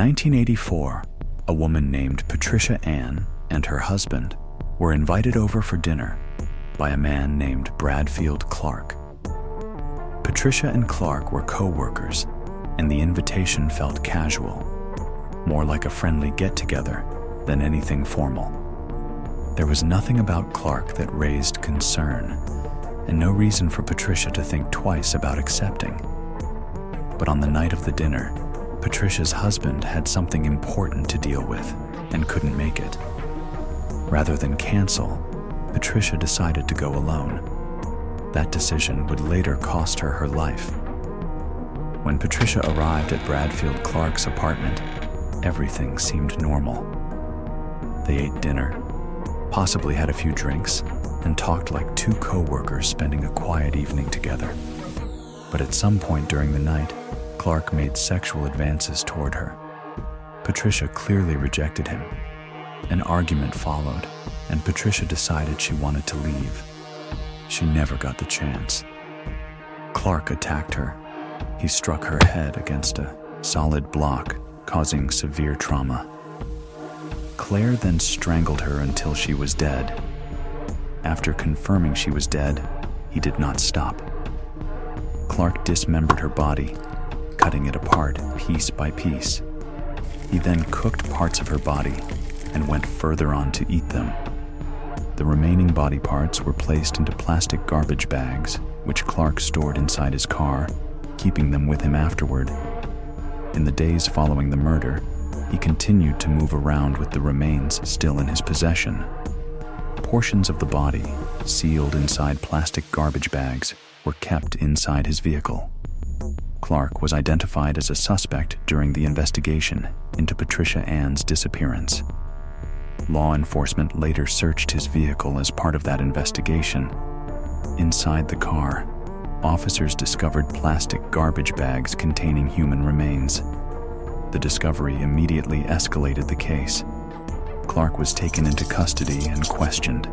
1984, a woman named Patricia Ann and her husband were invited over for dinner by a man named Bradfield Clark. Patricia and Clark were co-workers, and the invitation felt casual, more like a friendly get-together than anything formal. There was nothing about Clark that raised concern, and no reason for Patricia to think twice about accepting. But on the night of the dinner, Patricia's husband had something important to deal with and couldn't make it. Rather than cancel, Patricia decided to go alone. That decision would later cost her her life. When Patricia arrived at Bradfield Clark's apartment, everything seemed normal. They ate dinner, possibly had a few drinks, and talked like two co-workers spending a quiet evening together. But at some point during the night, Clark made sexual advances toward her. Patricia clearly rejected him. An argument followed, and Patricia decided she wanted to leave. She never got the chance. Clark attacked her. He struck her head against a solid block, causing severe trauma. Claire then strangled her until she was dead. After confirming she was dead, he did not stop. Clark dismembered her body, cutting it apart piece by piece. He then cooked parts of her body and went further on to eat them. The remaining body parts were placed into plastic garbage bags, which Clark stored inside his car, keeping them with him afterward. In the days following the murder, he continued to move around with the remains still in his possession. Portions of the body, sealed inside plastic garbage bags, were kept inside his vehicle. Clark was identified as a suspect during the investigation into Patricia Ann's disappearance. Law enforcement later searched his vehicle as part of that investigation. Inside the car, officers discovered plastic garbage bags containing human remains. The discovery immediately escalated the case. Clark was taken into custody and questioned.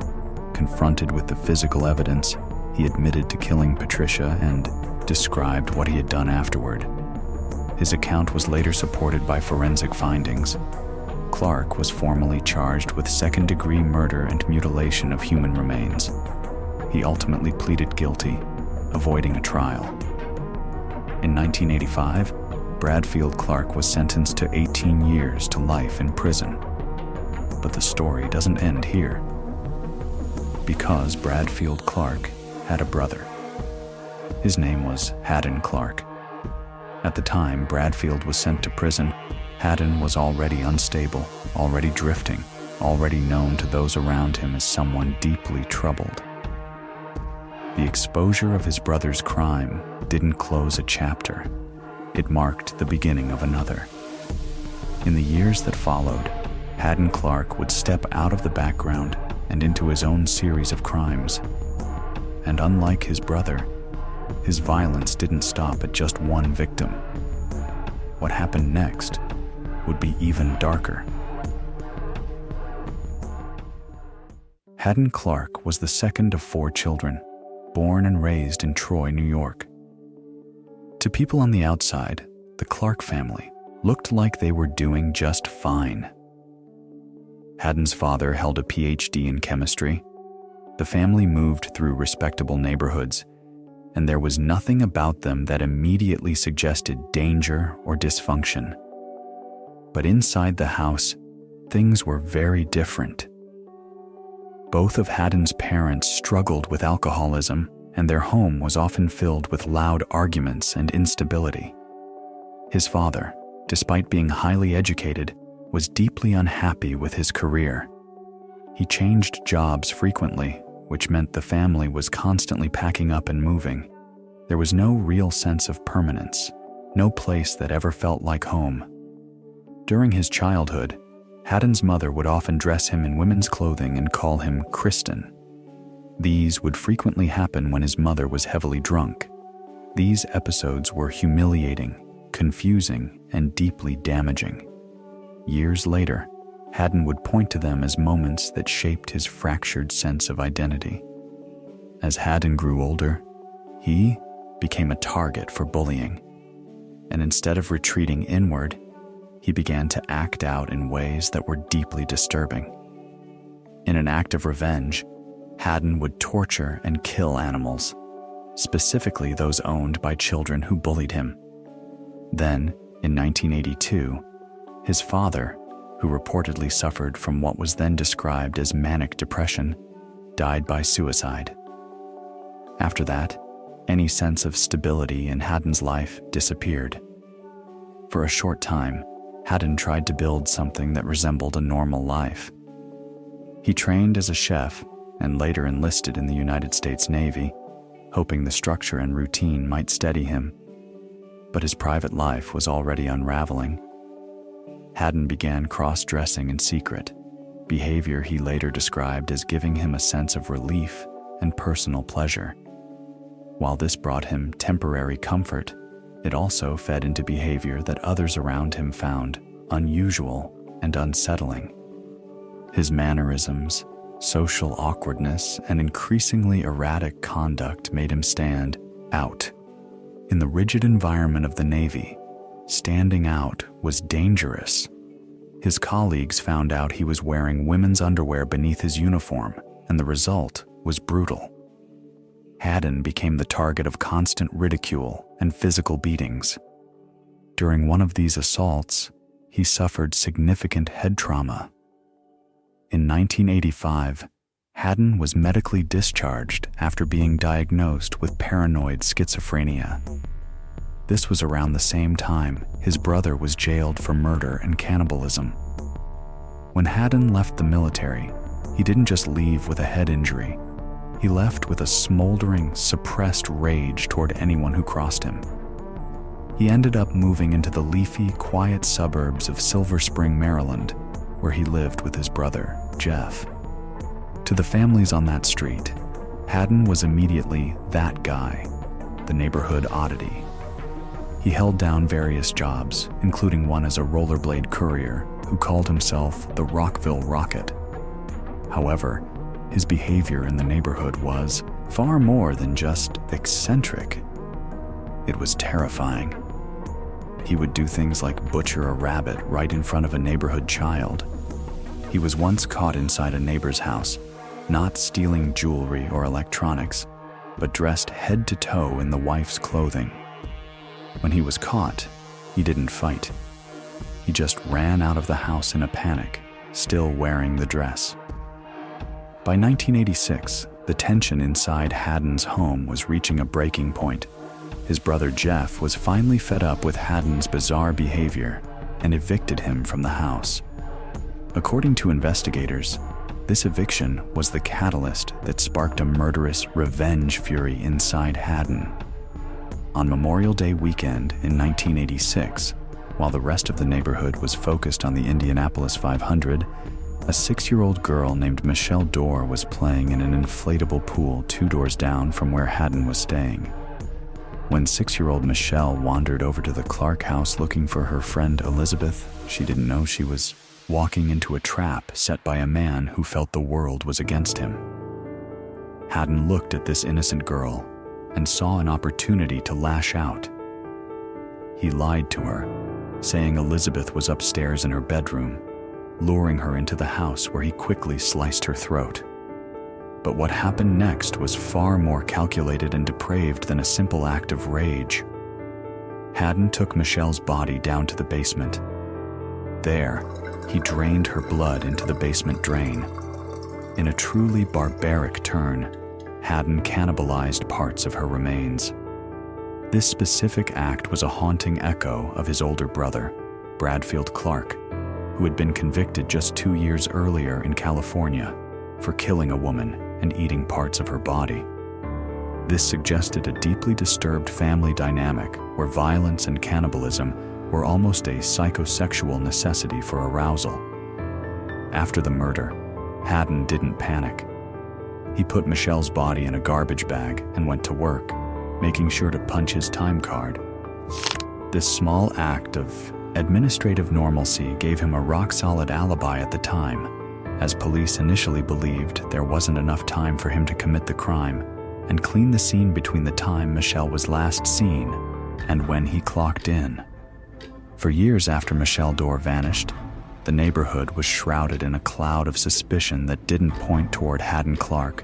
Confronted with the physical evidence, he admitted to killing Patricia and described what he had done afterward. His account was later supported by forensic findings. Clark was formally charged with second-degree murder and mutilation of human remains. He ultimately pleaded guilty, avoiding a trial. In 1985, Bradfield Clark was sentenced to 18 years to life in prison. But the story doesn't end here. Because Bradfield Clark had a brother. His name was Hadden Clark. At the time Bradfield was sent to prison, Hadden was already unstable, already drifting, already known to those around him as someone deeply troubled. The exposure of his brother's crime didn't close a chapter. It marked the beginning of another. In the years that followed, Hadden Clark would step out of the background and into his own series of crimes. And unlike his brother, his violence didn't stop at just one victim. What happened next would be even darker. Hadden Clark was the second of 4 children, born and raised in Troy, New York. To people on the outside, the Clark family looked like they were doing just fine. Hadden's father held a PhD in chemistry. The family moved through respectable neighborhoods, and there was nothing about them that immediately suggested danger or dysfunction. But inside the house, things were very different. Both of Hadden's parents struggled with alcoholism, and their home was often filled with loud arguments and instability. His father, despite being highly educated, was deeply unhappy with his career. He changed jobs frequently, which meant the family was constantly packing up and moving. There was no real sense of permanence, no place that ever felt like home. During his childhood, Hadden's mother would often dress him in women's clothing and call him Kristen. These would frequently happen when his mother was heavily drunk. These episodes were humiliating, confusing, and deeply damaging. Years later, Hadden would point to them as moments that shaped his fractured sense of identity. As Hadden grew older, he became a target for bullying. And instead of retreating inward, he began to act out in ways that were deeply disturbing. In an act of revenge, Hadden would torture and kill animals, specifically those owned by children who bullied him. Then, in 1982, his father, who reportedly suffered from what was then described as manic depression, died by suicide. After that, any sense of stability in Hadden's life disappeared. For a short time, Hadden tried to build something that resembled a normal life. He trained as a chef and later enlisted in the United States Navy, hoping the structure and routine might steady him. But his private life was already unraveling. Hadden began cross-dressing in secret, behavior he later described as giving him a sense of relief and personal pleasure. While this brought him temporary comfort, it also fed into behavior that others around him found unusual and unsettling. His mannerisms, social awkwardness, and increasingly erratic conduct made him stand out. In the rigid environment of the Navy, standing out was dangerous. His colleagues found out he was wearing women's underwear beneath his uniform, and the result was brutal. Hadden became the target of constant ridicule and physical beatings. During one of these assaults, he suffered significant head trauma. In 1985, Hadden was medically discharged after being diagnosed with paranoid schizophrenia. This was around the same time his brother was jailed for murder and cannibalism. When Hadden left the military, he didn't just leave with a head injury. He left with a smoldering, suppressed rage toward anyone who crossed him. He ended up moving into the leafy, quiet suburbs of Silver Spring, Maryland, where he lived with his brother, Jeff. To the families on that street, Hadden was immediately that guy, the neighborhood oddity. He held down various jobs, including one as a rollerblade courier who called himself the Rockville Rocket. However, his behavior in the neighborhood was far more than just eccentric. It was terrifying. He would do things like butcher a rabbit right in front of a neighborhood child. He was once caught inside a neighbor's house, not stealing jewelry or electronics, but dressed head to toe in the wife's clothing. When he was caught, he didn't fight. He just ran out of the house in a panic, still wearing the dress. By 1986, the tension inside Hadden's home was reaching a breaking point. His brother Jeff was finally fed up with Hadden's bizarre behavior and evicted him from the house. According to investigators, this eviction was the catalyst that sparked a murderous revenge fury inside Hadden. On Memorial Day weekend in 1986, while the rest of the neighborhood was focused on the Indianapolis 500, a 6-year-old girl named Michelle Dorr was playing in an inflatable pool 2 doors down from where Hadden was staying. When 6-year-old Michelle wandered over to the Clark house looking for her friend Elizabeth, she didn't know she was walking into a trap set by a man who felt the world was against him. Hadden looked at this innocent girl and saw an opportunity to lash out. He lied to her, saying Elizabeth was upstairs in her bedroom, luring her into the house where he quickly sliced her throat. But what happened next was far more calculated and depraved than a simple act of rage. Hadden took Michelle's body down to the basement. There, he drained her blood into the basement drain. In a truly barbaric turn, Hadden cannibalized parts of her remains. This specific act was a haunting echo of his older brother, Bradfield Clark, who had been convicted just 2 years earlier in California for killing a woman and eating parts of her body. This suggested a deeply disturbed family dynamic where violence and cannibalism were almost a psychosexual necessity for arousal. After the murder, Hadden didn't panic. He put Michelle's body in a garbage bag and went to work, making sure to punch his time card. This small act of administrative normalcy gave him a rock-solid alibi at the time, as police initially believed there wasn't enough time for him to commit the crime and clean the scene between the time Michelle was last seen and when he clocked in. For years after Michelle Dorr vanished, the neighborhood was shrouded in a cloud of suspicion that didn't point toward Hadden Clark,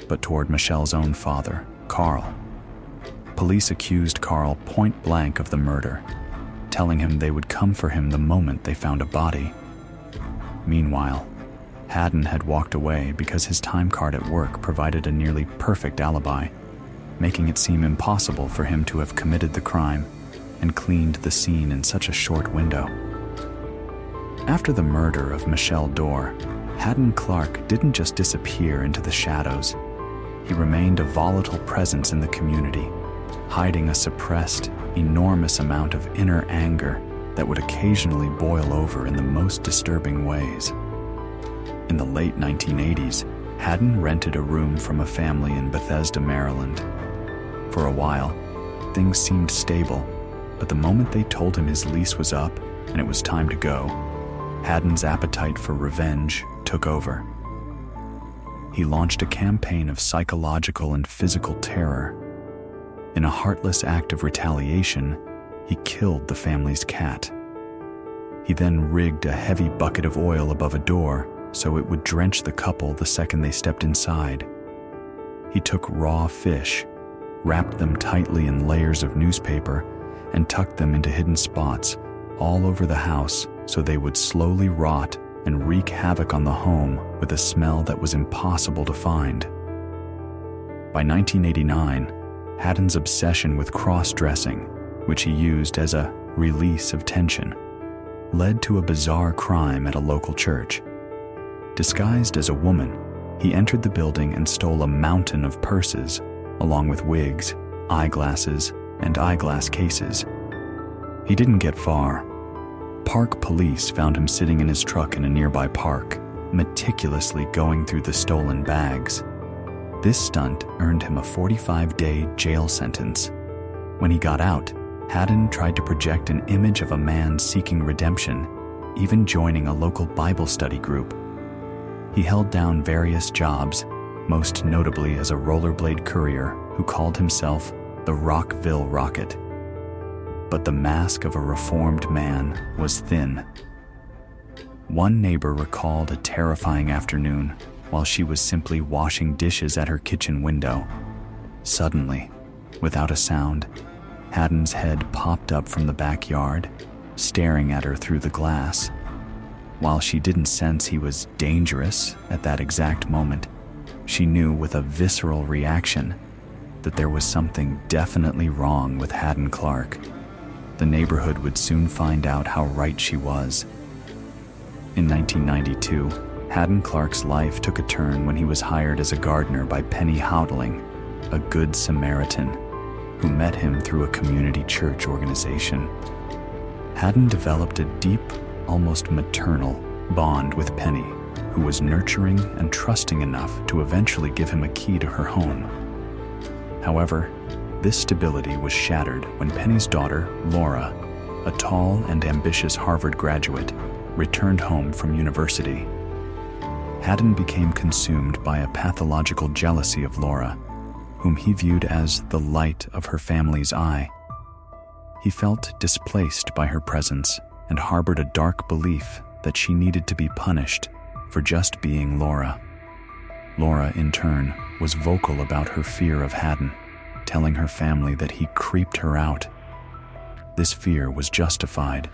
but toward Michelle's own father, Carl. Police accused Carl point blank of the murder, telling him they would come for him the moment they found a body. Meanwhile, Hadden had walked away because his time card at work provided a nearly perfect alibi, making it seem impossible for him to have committed the crime and cleaned the scene in such a short window. After the murder of Michelle Dorr, Hadden Clark didn't just disappear into the shadows. He remained a volatile presence in the community, hiding a suppressed, enormous amount of inner anger that would occasionally boil over in the most disturbing ways. In the late 1980s, Hadden rented a room from a family in Bethesda, Maryland. For a while, things seemed stable, but the moment they told him his lease was up and it was time to go, Hadden's appetite for revenge took over. He launched a campaign of psychological and physical terror. In a heartless act of retaliation, he killed the family's cat. He then rigged a heavy bucket of oil above a door so it would drench the couple the second they stepped inside. He took raw fish, wrapped them tightly in layers of newspaper, and tucked them into hidden spots all over the house so they would slowly rot and wreak havoc on the home with a smell that was impossible to find. By 1989, Hadden's obsession with cross-dressing, which he used as a release of tension, led to a bizarre crime at a local church. Disguised as a woman, he entered the building and stole a mountain of purses, along with wigs, eyeglasses, and eyeglass cases. He didn't get far. Park police found him sitting in his truck in a nearby park, meticulously going through the stolen bags. This stunt earned him a 45-day jail sentence. When he got out, Hadden tried to project an image of a man seeking redemption, even joining a local Bible study group. He held down various jobs, most notably as a rollerblade courier who called himself the Rockville Rocket. But the mask of a reformed man was thin. One neighbor recalled a terrifying afternoon while she was simply washing dishes at her kitchen window. Suddenly, without a sound, Hadden's head popped up from the backyard, staring at her through the glass. While she didn't sense he was dangerous at that exact moment, she knew with a visceral reaction that there was something definitely wrong with Hadden Clark. The neighborhood would soon find out how right she was. In 1992, Hadden Clark's life took a turn when he was hired as a gardener by Penny Houdeling, a good Samaritan, who met him through a community church organization. Hadden developed a deep, almost maternal, bond with Penny, who was nurturing and trusting enough to eventually give him a key to her home. However, this stability was shattered when Penny's daughter, Laura, a tall and ambitious Harvard graduate, returned home from university. Hadden became consumed by a pathological jealousy of Laura, whom he viewed as the light of her family's eye. He felt displaced by her presence and harbored a dark belief that she needed to be punished for just being Laura. Laura, in turn, was vocal about her fear of Hadden, telling her family that he creeped her out. This fear was justified.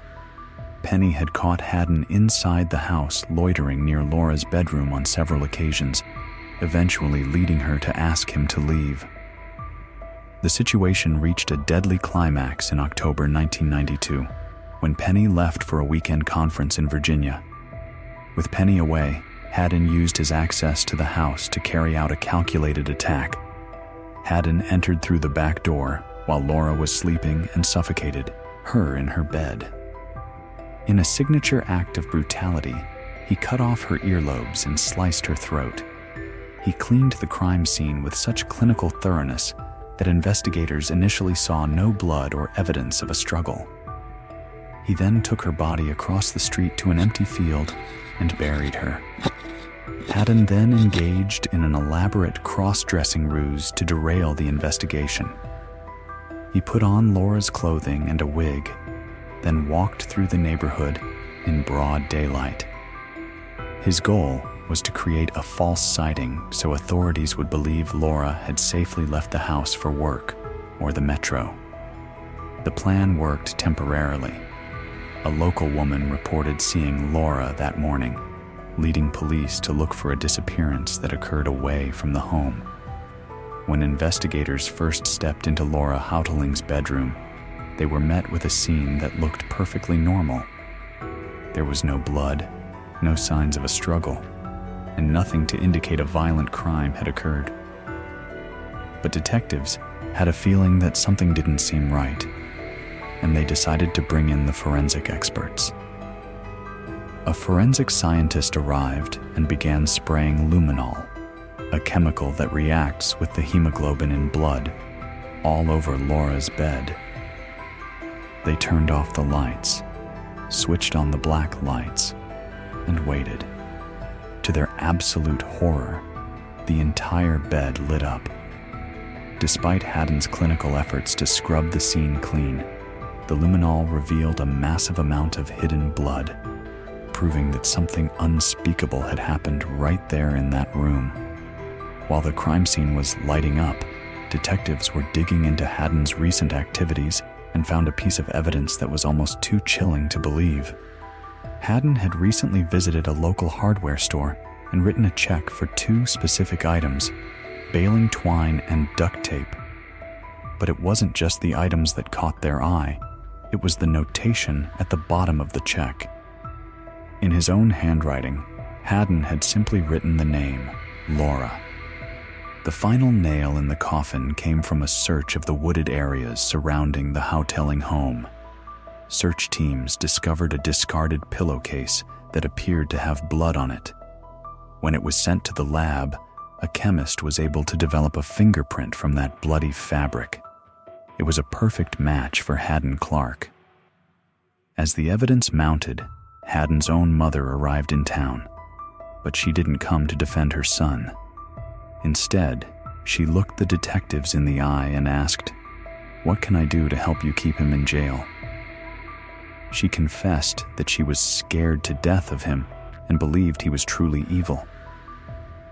Penny had caught Hadden inside the house loitering near Laura's bedroom on several occasions, eventually leading her to ask him to leave. The situation reached a deadly climax in October 1992, when Penny left for a weekend conference in Virginia. With Penny away, Hadden used his access to the house to carry out a calculated attack. Hadden entered through the back door while Laura was sleeping and suffocated, her in her bed. In a signature act of brutality, he cut off her earlobes and sliced her throat. He cleaned the crime scene with such clinical thoroughness that investigators initially saw no blood or evidence of a struggle. He then took her body across the street to an empty field and buried her. Hadden then engaged in an elaborate cross-dressing ruse to derail the investigation. He put on Laura's clothing and a wig, then walked through the neighborhood in broad daylight. His goal was to create a false sighting so authorities would believe Laura had safely left the house for work or the metro. The plan worked temporarily. A local woman reported seeing Laura that morning, leading police to look for a disappearance that occurred away from the home. When investigators first stepped into Laura Houteling's bedroom, they were met with a scene that looked perfectly normal. There was no blood, no signs of a struggle, and nothing to indicate a violent crime had occurred. But detectives had a feeling that something didn't seem right, and they decided to bring in the forensic experts. A forensic scientist arrived and began spraying luminol, a chemical that reacts with the hemoglobin in blood, all over Laura's bed. They turned off the lights, switched on the black lights, and waited. To their absolute horror, the entire bed lit up. Despite Hadden's clinical efforts to scrub the scene clean, the luminol revealed a massive amount of hidden blood, proving that something unspeakable had happened right there in that room. While the crime scene was lighting up, detectives were digging into Hadden's recent activities and found a piece of evidence that was almost too chilling to believe. Hadden had recently visited a local hardware store and written a check for 2 specific items, baling twine and duct tape. But it wasn't just the items that caught their eye, it was the notation at the bottom of the check. In his own handwriting, Hadden had simply written the name, Laura. The final nail in the coffin came from a search of the wooded areas surrounding the Houteling home. Search teams discovered a discarded pillowcase that appeared to have blood on it. When it was sent to the lab, a chemist was able to develop a fingerprint from that bloody fabric. It was a perfect match for Hadden Clark. As the evidence mounted, Hadden's own mother arrived in town, but she didn't come to defend her son. Instead, she looked the detectives in the eye and asked, "What can I do to help you keep him in jail?" She confessed that she was scared to death of him and believed he was truly evil.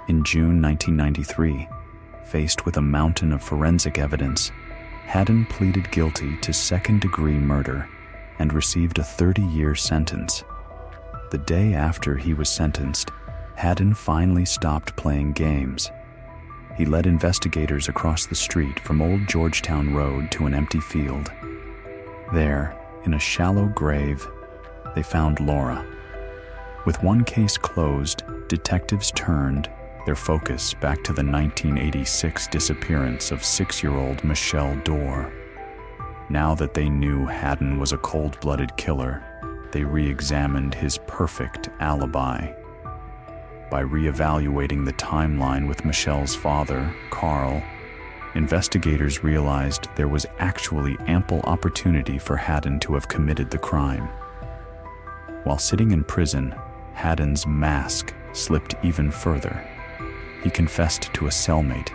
In June 1993, faced with a mountain of forensic evidence, Hadden pleaded guilty to second-degree murder and received a 30-year sentence. The day after he was sentenced, Hadden finally stopped playing games. He led investigators across the street from Old Georgetown Road to an empty field. There, in a shallow grave, they found Laura. With one case closed, detectives turned their focus back to the 1986 disappearance of 6-year-old Michelle Dorr. Now that they knew Hadden was a cold-blooded killer, they re-examined his perfect alibi. By re-evaluating the timeline with Michelle's father, Carl, investigators realized there was actually ample opportunity for Hadden to have committed the crime. While sitting in prison, Hadden's mask slipped even further. He confessed to a cellmate,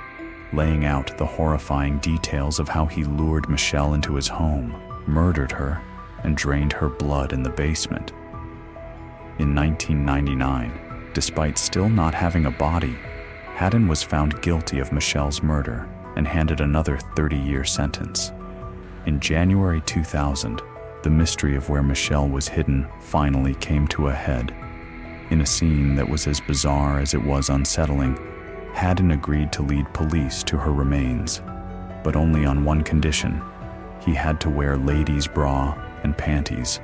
laying out the horrifying details of how he lured Michelle into his home, murdered her, and drained her blood in the basement. In 1999, despite still not having a body, Hadden was found guilty of Michelle's murder and handed another 30-year sentence. In January 2000, the mystery of where Michelle was hidden finally came to a head. In a scene that was as bizarre as it was unsettling, Hadden agreed to lead police to her remains, but only on one condition: he had to wear ladies' bra and panties.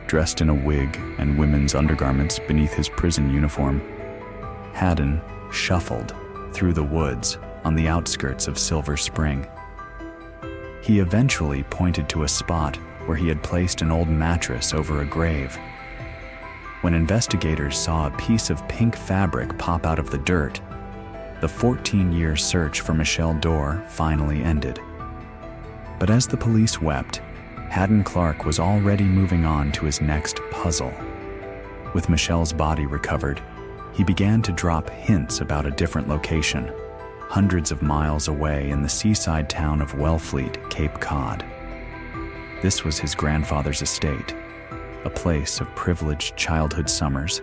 Dressed in a wig and women's undergarments beneath his prison uniform, Hadden shuffled through the woods on the outskirts of Silver Spring. He eventually pointed to a spot where he had placed an old mattress over a grave. When investigators saw a piece of pink fabric pop out of the dirt, the 14-year search for Michelle Dorr finally ended. But as the police wept, Hadden Clark was already moving on to his next puzzle. With Michelle's body recovered, he began to drop hints about a different location, hundreds of miles away in the seaside town of Wellfleet, Cape Cod. This was his grandfather's estate, a place of privileged childhood summers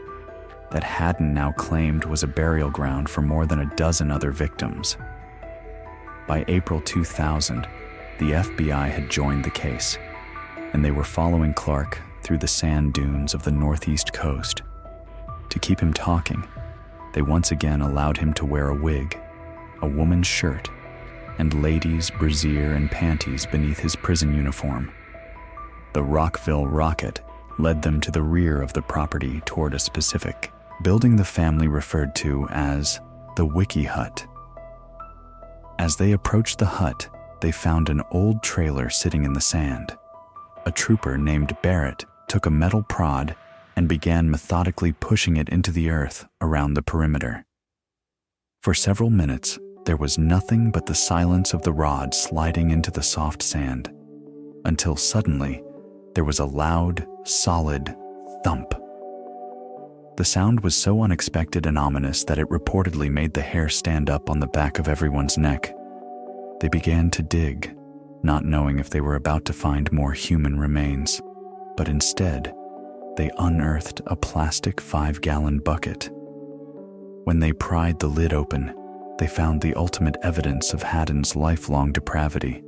that Hadden now claimed was a burial ground for more than a dozen other victims. By April 2000, the FBI had joined the case, and they were following Clark through the sand dunes of the northeast coast. To keep him talking, they once again allowed him to wear a wig, a woman's shirt, and ladies' brassiere and panties beneath his prison uniform. The Rockville Rocket led them to the rear of the property toward a specific building the family referred to as the Wiki Hut. As they approached the hut, they found an old trailer sitting in the sand. A trooper named Barrett took a metal prod and began methodically pushing it into the earth around the perimeter. For several minutes, there was nothing but the silence of the rod sliding into the soft sand, until suddenly there was a loud, solid thump. The sound was so unexpected and ominous that it reportedly made the hair stand up on the back of everyone's neck. They began to dig, not knowing if they were about to find more human remains, but instead, they unearthed a plastic 5-gallon bucket. When they pried the lid open, they found the ultimate evidence of Hadden's lifelong depravity.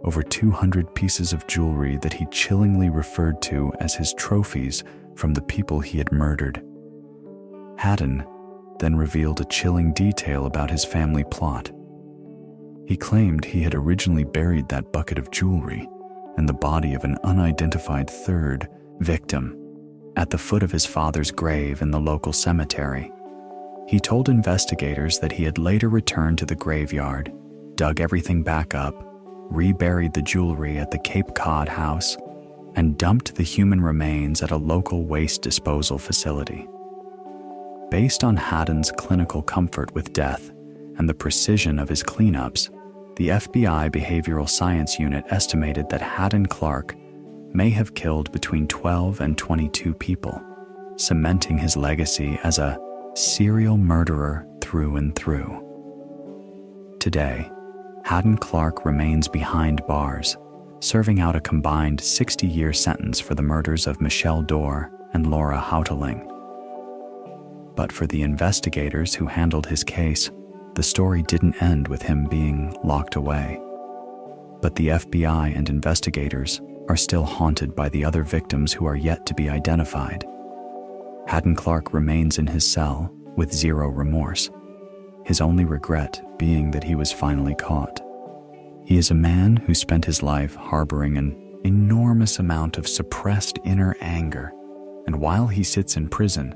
Over 200 pieces of jewelry that he chillingly referred to as his trophies from the people he had murdered. Hadden then revealed a chilling detail about his family plot. He claimed he had originally buried that bucket of jewelry and the body of an unidentified third victim at the foot of his father's grave in the local cemetery. He told investigators that he had later returned to the graveyard, dug everything back up, reburied the jewelry at the Cape Cod house, and dumped the human remains at a local waste disposal facility. Based on Hadden's clinical comfort with death and the precision of his cleanups, the FBI Behavioral Science Unit estimated that Hadden Clark may have killed between 12 and 22 people, cementing his legacy as a serial murderer through and through. Today, Hadden Clark remains behind bars, serving out a combined 60-year sentence for the murders of Michelle Dorr and Laura Houteling. But for the investigators who handled his case, the story didn't end with him being locked away. But the FBI and investigators are still haunted by the other victims who are yet to be identified. Hadden Clark remains in his cell with zero remorse, his only regret being that he was finally caught. He is a man who spent his life harboring an enormous amount of suppressed inner anger, and while he sits in prison,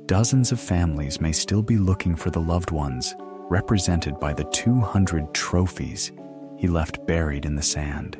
dozens of families may still be looking for the loved ones represented by the 200 trophies he left buried in the sand.